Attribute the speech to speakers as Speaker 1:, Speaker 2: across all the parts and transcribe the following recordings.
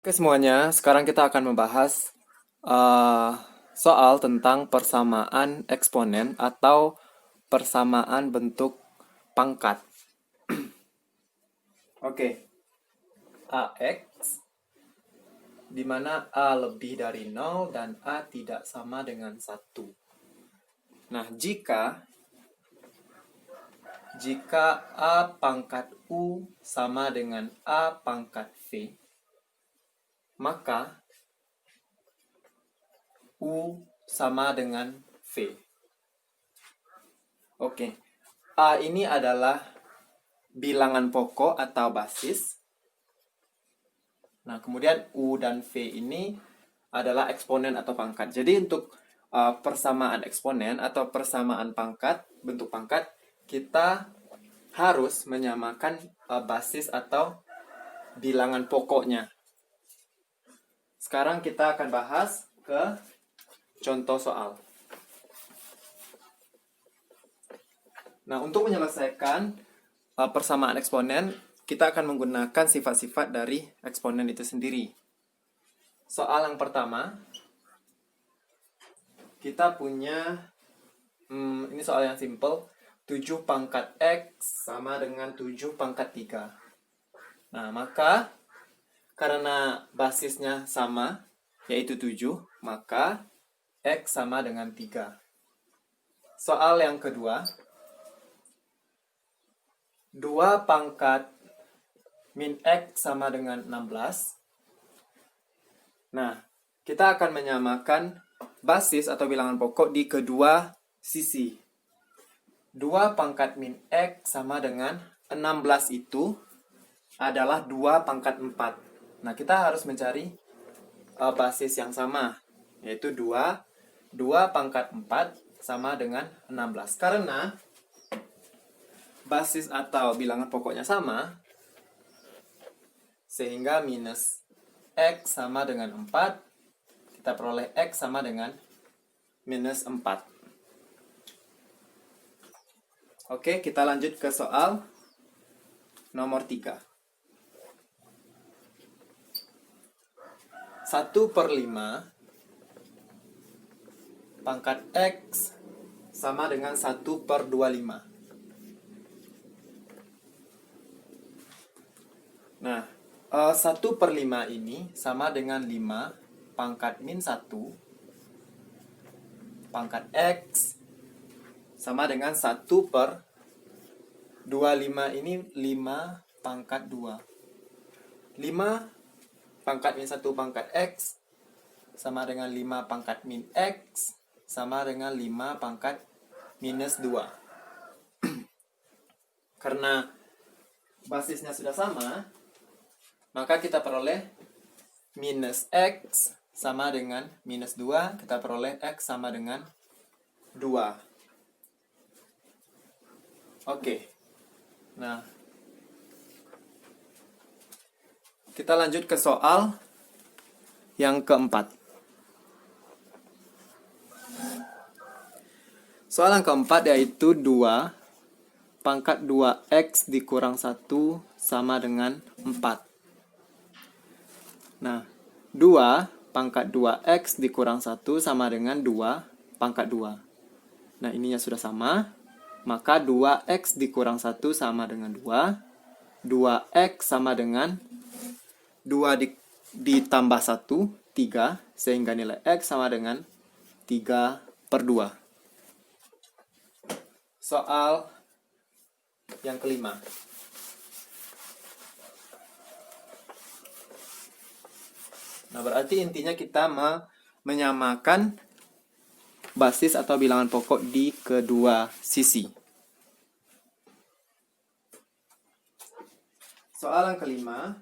Speaker 1: Oke semuanya, sekarang kita akan membahas uh, soal tentang persamaan eksponen atau persamaan bentuk pangkat. Oke, AX di mana A lebih dari 0 dan A tidak sama dengan 1. Nah, jika A pangkat U sama dengan A pangkat V, maka U sama dengan V. Oke, A ini adalah bilangan pokok atau basis. Nah, kemudian U dan V ini adalah eksponen atau pangkat. Jadi untuk persamaan eksponen atau persamaan pangkat, bentuk pangkat, kita harus menyamakan basis atau bilangan pokoknya. Sekarang kita akan bahas ke contoh soal. Nah, untuk menyelesaikan persamaan eksponen, kita akan menggunakan sifat-sifat dari eksponen itu sendiri. Soal yang pertama, kita punya, ini soal yang simple, 7 pangkat X sama dengan 7 pangkat 3. Nah, maka karena basisnya sama, yaitu 7, maka X sama dengan 3. Soal yang kedua, 2 pangkat min X sama dengan 16. Nah, kita akan menyamakan basis atau bilangan pokok di kedua sisi. 2 pangkat min X sama dengan 16 itu adalah 2 pangkat 4. Nah, kita harus mencari basis yang sama, yaitu 2 pangkat 4 sama dengan 16. Karena basis atau bilangan pokoknya sama, sehingga minus X sama dengan 4, kita peroleh X sama dengan minus 4. Oke, kita lanjut ke soal nomor 3. 1/5 pangkat X sama dengan 1/25. Nah, 1/5 ini sama dengan 5 pangkat min 1 pangkat X sama dengan 1/25 ini 5 pangkat 2. 5 pangkat min 1 pangkat X sama dengan 5 pangkat min X sama dengan 5 pangkat minus 2. Karena basisnya sudah sama, maka kita peroleh minus X sama dengan minus 2, kita peroleh X sama dengan 2. Oke. Nah, kita lanjut ke soal yang keempat. Soal yang keempat yaitu 2 pangkat 2X dikurang 1 sama dengan 4. Nah, 2 pangkat 2X dikurang 1 sama dengan 2 pangkat 2. Nah, ininya sudah sama. Maka 2X dikurang 1 sama dengan 2. 2X sama dengan 2 ditambah 1, 3. Sehingga nilai X sama dengan 3/2. Soal yang kelima. Nah, berarti intinya kita menyamakan basis atau bilangan pokok di kedua sisi. Soal yang kelima.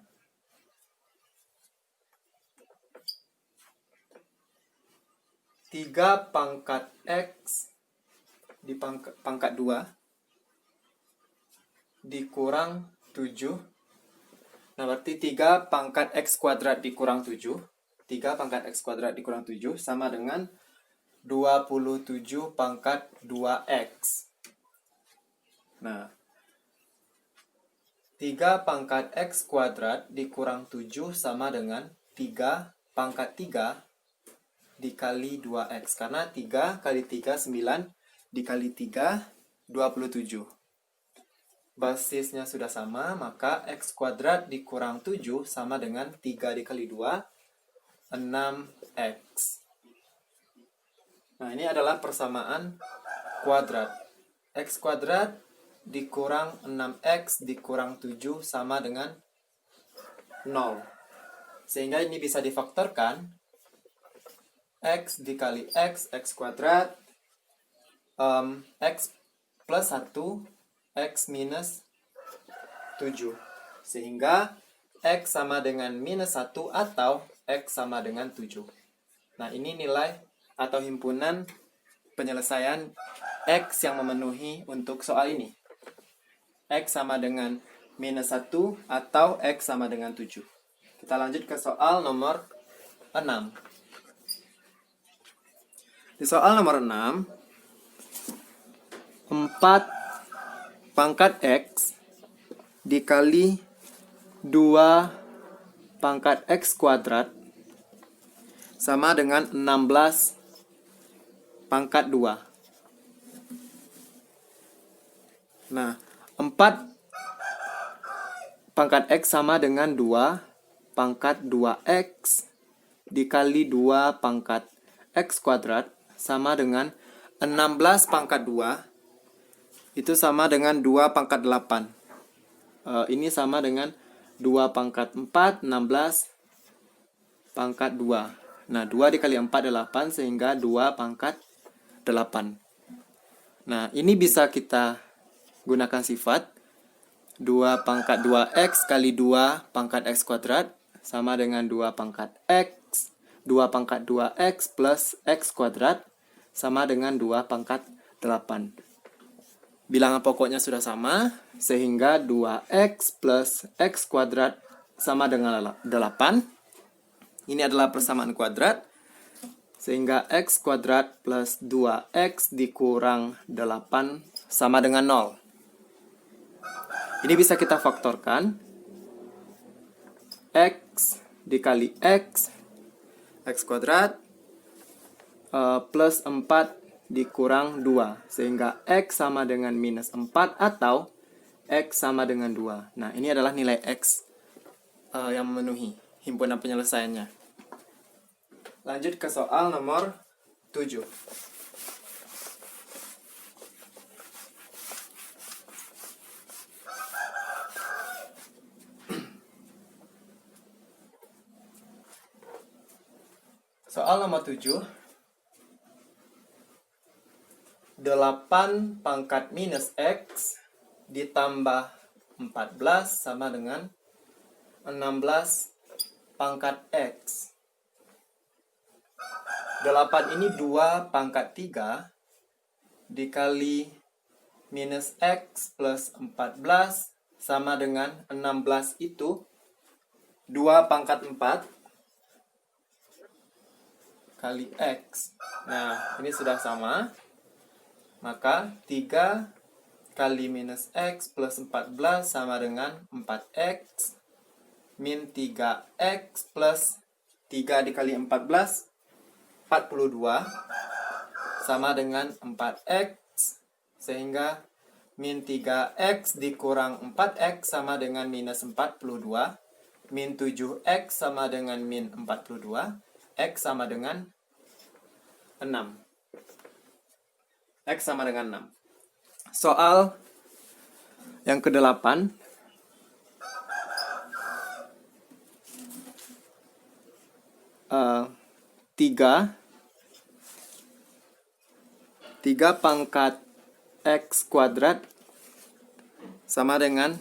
Speaker 1: 3 pangkat X di pangkat 2 dikurang 7. Nah, berarti 3 pangkat X kuadrat dikurang 7. 3 pangkat X kuadrat dikurang 7 sama dengan 27 pangkat 2X. Nah, 3 pangkat X kuadrat dikurang 7 sama dengan 3 pangkat 3 dikali 2x. Karena 3 kali 3, 9, dikali 3, 27. Basisnya sudah sama, maka x kuadrat dikurang 7 sama dengan 3 dikali 2, 6x. Nah, ini adalah persamaan kuadrat. X kuadrat dikurang 6x dikurang 7 sama dengan 0. Sehingga ini bisa difaktorkan. X dikali x kuadrat, x plus 1, x minus 7. Sehingga x sama dengan minus 1 atau x sama dengan 7. Nah, ini nilai atau himpunan penyelesaian x yang memenuhi untuk soal ini. X sama dengan minus 1 atau x sama dengan 7. Kita lanjut ke soal nomor 6. Di soal nomor 6, 4 pangkat x dikali 2 pangkat x kuadrat sama dengan 16 pangkat 2. Nah, 4 pangkat x sama dengan 2 pangkat 2x dikali 2 pangkat x kuadrat sama dengan 16 pangkat 2. Itu sama dengan 2 pangkat 8. Ini sama dengan 2 pangkat 4, 16 pangkat 2. Nah, 2 dikali 4, 8, sehingga 2 pangkat 8. Nah, ini bisa kita gunakan sifat 2 pangkat 2x kali 2 pangkat x kuadrat sama dengan 2 pangkat x, 2 pangkat 2x plus x kuadrat sama dengan 2 pangkat 8. Bilangan pokoknya sudah sama, sehingga 2x plus x kuadrat sama dengan 8. Ini adalah persamaan kuadrat. Sehingga x kuadrat plus 2x dikurang 8 sama dengan 0. Ini bisa kita faktorkan. X dikali x kuadrat plus 4 dikurang 2. Sehingga x sama dengan minus 4 atau x sama dengan 2. Nah, ini adalah nilai x yang memenuhi himpunan penyelesaiannya. Lanjut ke soal nomor 7. Soal nomor 7. 8 pangkat minus x ditambah 14 sama dengan 16 pangkat x. 8 ini 2 pangkat 3 dikali minus x plus 14 sama dengan 16 itu 2 pangkat 4 kali x. Nah, ini sudah sama. Maka 3 kali minus x plus 14 sama dengan 4x min 3x plus 3 dikali 14 42 sama dengan 4x, sehingga min 3x dikurang 4x sama dengan minus 42, min 7x sama dengan min 42, x sama dengan 6. X sama dengan 6. Soal yang ke-8. 3 pangkat x kuadrat sama dengan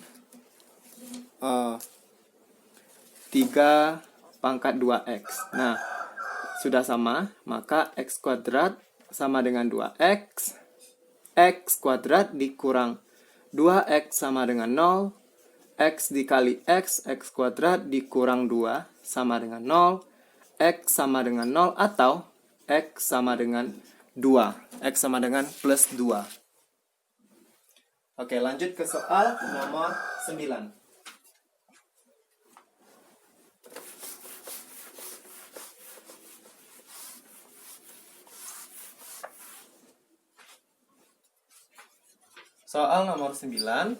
Speaker 1: 3 pangkat 2x. Nah, sudah sama, maka x kuadrat sama dengan 2x. X kuadrat dikurang 2x sama dengan 0. X dikali x kuadrat dikurang 2 sama dengan 0. X sama dengan 0 atau x sama dengan 2. X sama dengan plus 2. Oke, lanjut ke soal nomor 9. Soal nomor 9.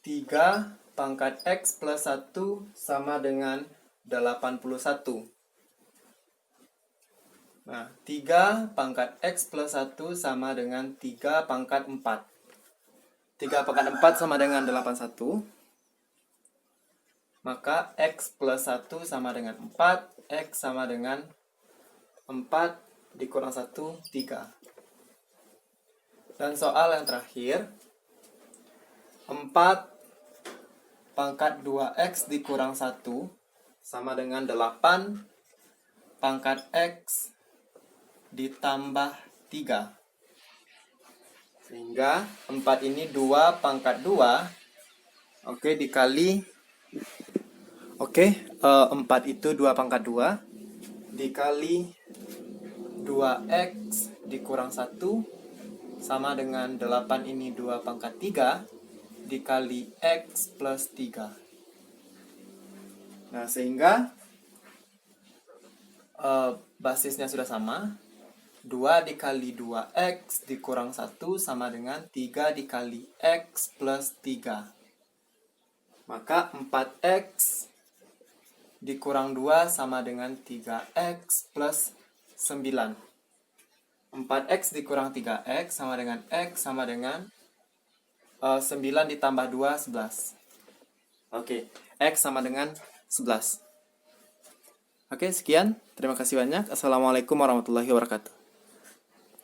Speaker 1: 3 pangkat X plus 1 sama dengan 81. Nah, 3 pangkat X plus 1 sama dengan 3 pangkat 4. 3 pangkat 4 sama dengan 81. Maka X plus 1 sama dengan 4. X sama dengan 4 dikurang 1, 3. Dan soal yang terakhir, 4 pangkat 2X dikurang 1 sama dengan 8 pangkat X ditambah 3. Sehingga 4 ini 2 pangkat 2. Oke, dikali 4 itu 2 pangkat 2 dikali 2X dikurang 1 sama dengan 8 ini 2 pangkat 3 dikali X plus 3. Nah, sehingga basisnya sudah sama. 2 dikali 2X dikurang 1 sama dengan 3 dikali X plus 3. Maka 4X dikurang 2 sama dengan 3X plus 9. 4X dikurang 3X sama dengan X sama dengan 9 ditambah 2, 11. Oke, X sama dengan 11. Oke, sekian. Terima kasih banyak. Assalamualaikum warahmatullahi wabarakatuh.